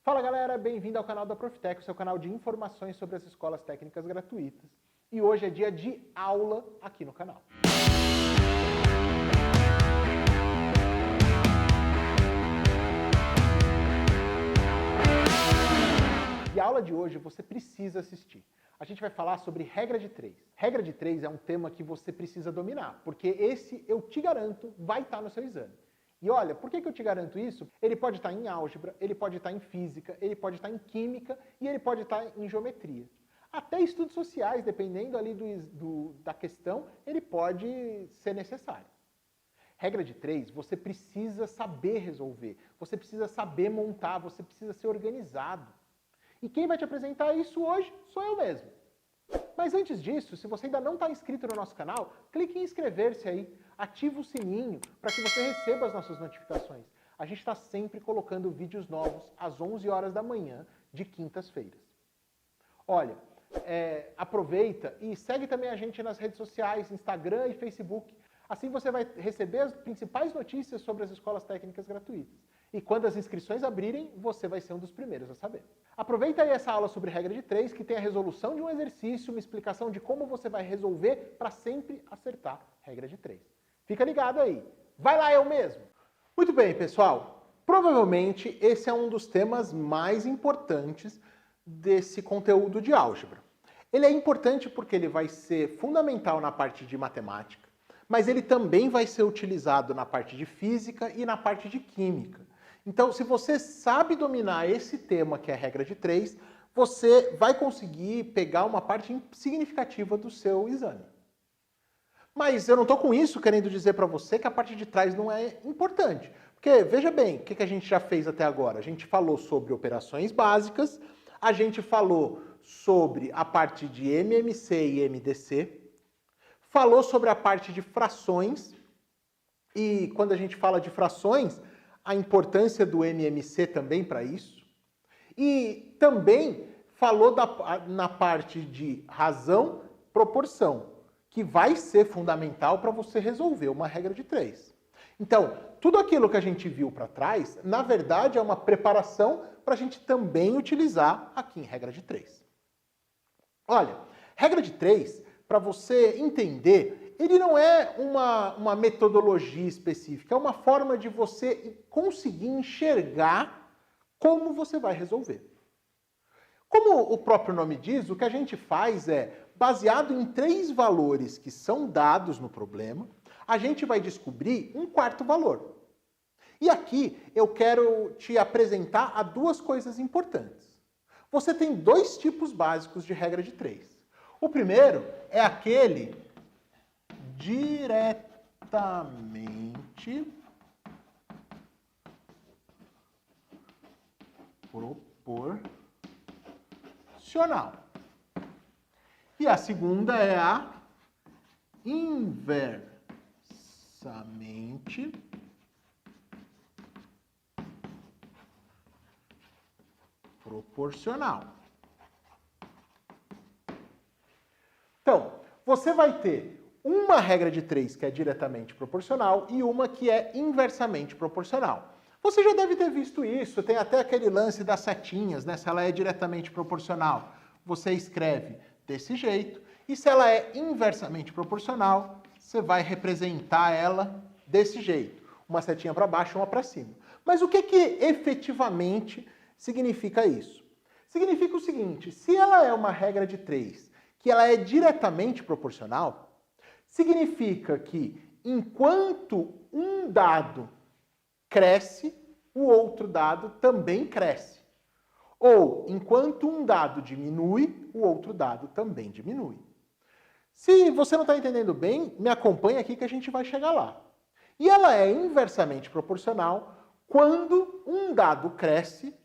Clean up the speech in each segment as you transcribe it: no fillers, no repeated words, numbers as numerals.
Fala galera, bem-vindo ao canal da Profitec, seu canal de informações sobre as escolas técnicas gratuitas. E hoje é dia de aula aqui no canal. E a aula de hoje você precisa assistir. A gente vai falar sobre regra de 3. Regra de 3 é um tema que você precisa dominar, porque esse, eu te garanto, vai estar no seu exame. E olha, por que eu te garanto isso? Ele pode estar em álgebra, ele pode estar em física, ele pode estar em química e ele pode estar em geometria. Até estudos sociais, dependendo ali da questão, ele pode ser necessário. Regra de 3, você precisa saber resolver, você precisa saber montar, você precisa ser organizado. E quem vai te apresentar isso hoje sou eu mesmo. Mas antes disso, se você ainda não está inscrito no nosso canal, clique em inscrever-se aí, ativa o sininho para que você receba as nossas notificações. A gente está sempre colocando vídeos novos às 11 horas da manhã de quintas-feiras. Olha, aproveita e segue também a gente nas redes sociais, Instagram e Facebook. Assim você vai receber as principais notícias sobre as escolas técnicas gratuitas. E quando as inscrições abrirem, você vai ser um dos primeiros a saber. Aproveita aí essa aula sobre regra de 3, que tem a resolução de um exercício, uma explicação de como você vai resolver para sempre acertar regra de 3. Fica ligado aí. Vai lá eu mesmo! Muito bem, pessoal. Provavelmente esse é um dos temas mais importantes desse conteúdo de álgebra. Ele é importante porque ele vai ser fundamental na parte de matemática, mas ele também vai ser utilizado na parte de física e na parte de química. Então, se você sabe dominar esse tema, que é a regra de 3, você vai conseguir pegar uma parte significativa do seu exame. Mas eu não estou com isso querendo dizer para você que a parte de trás não é importante. Porque, veja bem, o que a gente já fez até agora? A gente falou sobre operações básicas, a gente falou sobre a parte de MMC e MDC, falou sobre a parte de frações, e quando a gente fala de frações, a importância do MMC também para isso. E também falou na parte de razão, proporção, que vai ser fundamental para você resolver uma regra de 3. Então, tudo aquilo que a gente viu para trás, na verdade, é uma preparação para a gente também utilizar aqui em regra de 3. Olha, regra de 3, para você entender, ele não é uma metodologia específica, é uma forma de você conseguir enxergar como você vai resolver. Como o próprio nome diz, o que a gente faz é, baseado em 3 valores que são dados no problema, a gente vai descobrir um quarto valor. E aqui eu quero te apresentar a 2 coisas importantes. Você tem 2 tipos básicos de regra de 3. O primeiro é aquele diretamente proporcional. E a segunda é a inversamente proporcional. Então, você vai ter uma regra de 3 que é diretamente proporcional e uma que é inversamente proporcional. Você já deve ter visto isso, tem até aquele lance das setinhas, né? Se ela é diretamente proporcional, você escreve desse jeito, e se ela é inversamente proporcional, você vai representar ela desse jeito, uma setinha para baixo e uma para cima. Mas o que efetivamente significa isso? Significa o seguinte, se ela é uma regra de 3, que ela é diretamente proporcional, significa que enquanto um dado cresce, o outro dado também cresce. Ou, enquanto um dado diminui, o outro dado também diminui. Se você não está entendendo bem, me acompanha aqui que a gente vai chegar lá. E ela é inversamente proporcional quando um dado cresce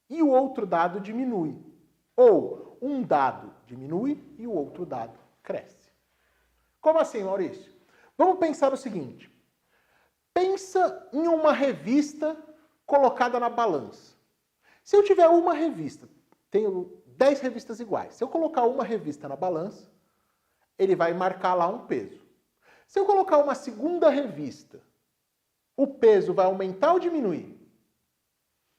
e o outro dado diminui. Ou um dado diminui e o outro dado cresce. Como assim, Maurício? Vamos pensar o seguinte. Pensa em uma revista colocada na balança. Se eu tiver uma revista, tenho 10 revistas iguais. Se eu colocar uma revista na balança, ele vai marcar lá um peso. Se eu colocar uma segunda revista, o peso vai aumentar ou diminuir?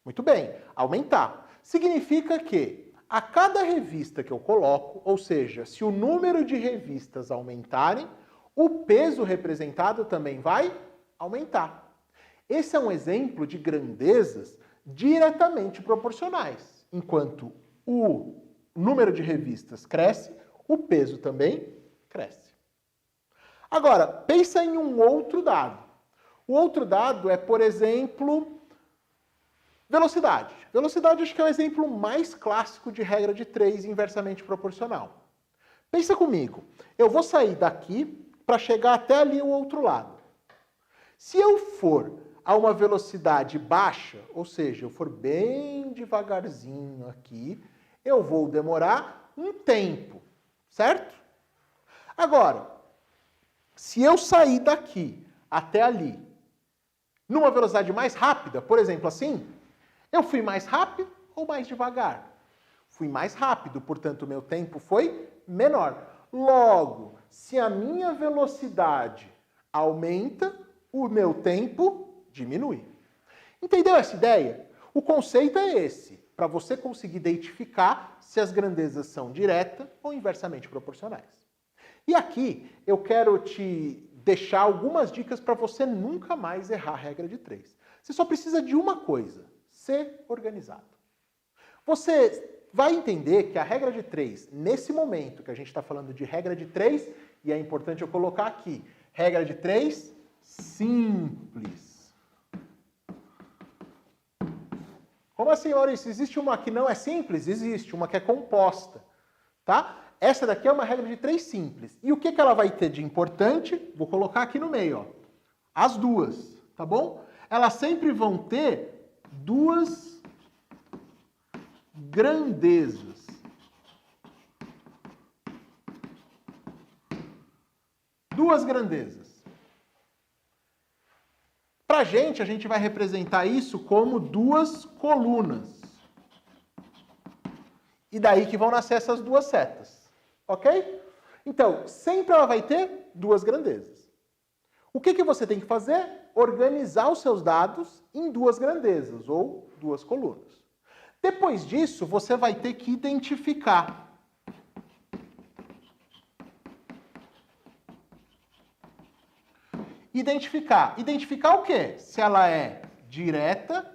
Muito bem, aumentar. Significa que a cada revista que eu coloco, ou seja, se o número de revistas aumentarem, o peso representado também vai aumentar. Esse é um exemplo de grandezas diretamente proporcionais. Enquanto o número de revistas cresce, o peso também cresce. Agora, pensa em um outro dado. O outro dado é, por exemplo, velocidade. Velocidade acho que é o exemplo mais clássico de regra de 3 inversamente proporcional. Pensa comigo, eu vou sair daqui para chegar até ali o outro lado. Se eu for a uma velocidade baixa, ou seja, eu for bem devagarzinho aqui, eu vou demorar um tempo, certo? Agora, se eu sair daqui até ali, numa velocidade mais rápida, por exemplo assim, eu fui mais rápido ou mais devagar? Fui mais rápido, portanto, o meu tempo foi menor. Logo, se a minha velocidade aumenta, o meu tempo diminui. Entendeu essa ideia? O conceito é esse, para você conseguir identificar se as grandezas são direta ou inversamente proporcionais. E aqui eu quero te deixar algumas dicas para você nunca mais errar a regra de 3. Você só precisa de uma coisa: ser organizado. Você vai entender que a regra de 3, nesse momento que a gente está falando de regra de 3, e é importante eu colocar aqui, regra de 3 simples. Como assim, Maurício? Existe uma que não é simples? Existe, uma que é composta, tá? Essa daqui é uma regra de 3 simples. E o que ela vai ter de importante? Vou colocar aqui no meio, ó. As duas, tá bom? Elas sempre vão ter duas grandezas. Duas grandezas. Para a gente vai representar isso como duas colunas. E daí que vão nascer essas duas setas. Ok? Então, sempre ela vai ter duas grandezas. O que você tem que fazer? Organizar os seus dados em duas grandezas, ou duas colunas. Depois disso, você vai ter que identificar. Identificar o quê? Se ela é direta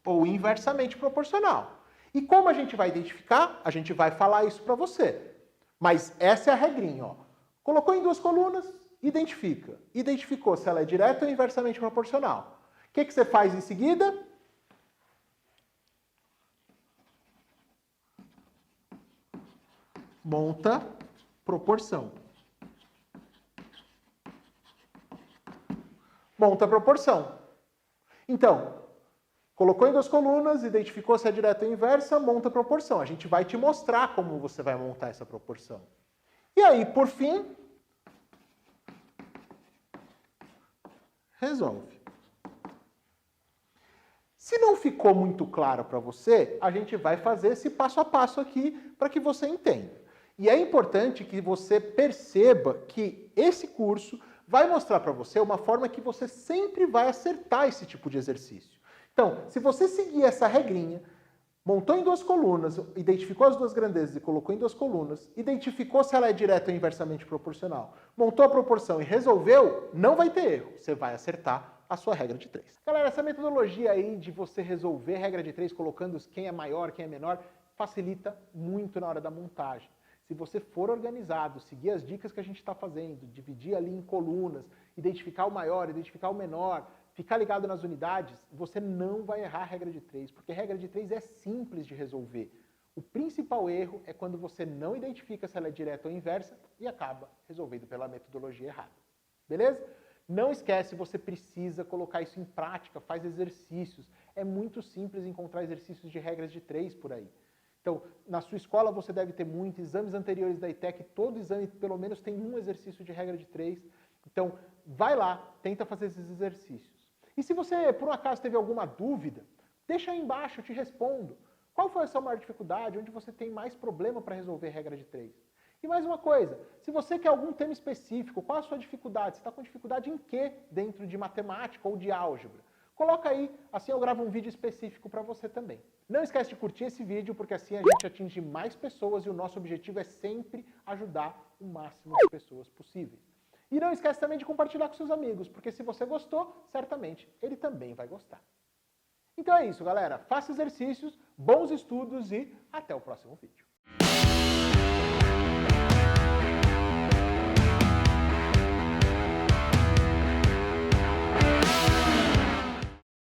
ou inversamente proporcional. E como a gente vai identificar? A gente vai falar isso para você. Mas essa é a regrinha, ó. Colocou em duas colunas, identifica. Identificou se ela é direta ou inversamente proporcional. O que você faz em seguida? Monta proporção. Monta proporção. Então, colocou em duas colunas, identificou se é direta ou inversa, monta proporção. A gente vai te mostrar como você vai montar essa proporção. E aí, por fim, resolve. Se não ficou muito claro para você, a gente vai fazer esse passo a passo aqui para que você entenda. E é importante que você perceba que esse curso vai mostrar para você uma forma que você sempre vai acertar esse tipo de exercício. Então, se você seguir essa regrinha, montou em duas colunas, identificou as duas grandezas e colocou em duas colunas, identificou se ela é direta ou inversamente proporcional, montou a proporção e resolveu, não vai ter erro. Você vai acertar a sua regra de 3. Galera, essa metodologia aí de você resolver regra de 3 colocando quem é maior, quem é menor, facilita muito na hora da montagem. Se você for organizado, seguir as dicas que a gente está fazendo, dividir ali em colunas, identificar o maior, identificar o menor, ficar ligado nas unidades, você não vai errar a regra de 3, porque a regra de 3 é simples de resolver. O principal erro é quando você não identifica se ela é direta ou inversa e acaba resolvendo pela metodologia errada. Beleza? Não esquece, você precisa colocar isso em prática, faz exercícios. É muito simples encontrar exercícios de regras de 3 por aí. Então, na sua escola você deve ter muito, exames anteriores da ITEC, todo exame pelo menos tem um exercício de regra de 3. Então, vai lá, tenta fazer esses exercícios. E se você, por um acaso, teve alguma dúvida, deixa aí embaixo, eu te respondo. Qual foi a sua maior dificuldade? Onde você tem mais problema para resolver regra de 3? E mais uma coisa, se você quer algum tema específico, qual a sua dificuldade? Você está com dificuldade em quê dentro de matemática ou de álgebra? Coloca aí, assim eu gravo um vídeo específico para você também. Não esquece de curtir esse vídeo, porque assim a gente atinge mais pessoas e o nosso objetivo é sempre ajudar o máximo de pessoas possíveis. E não esquece também de compartilhar com seus amigos, porque se você gostou, certamente ele também vai gostar. Então é isso, galera. Faça exercícios, bons estudos e até o próximo vídeo.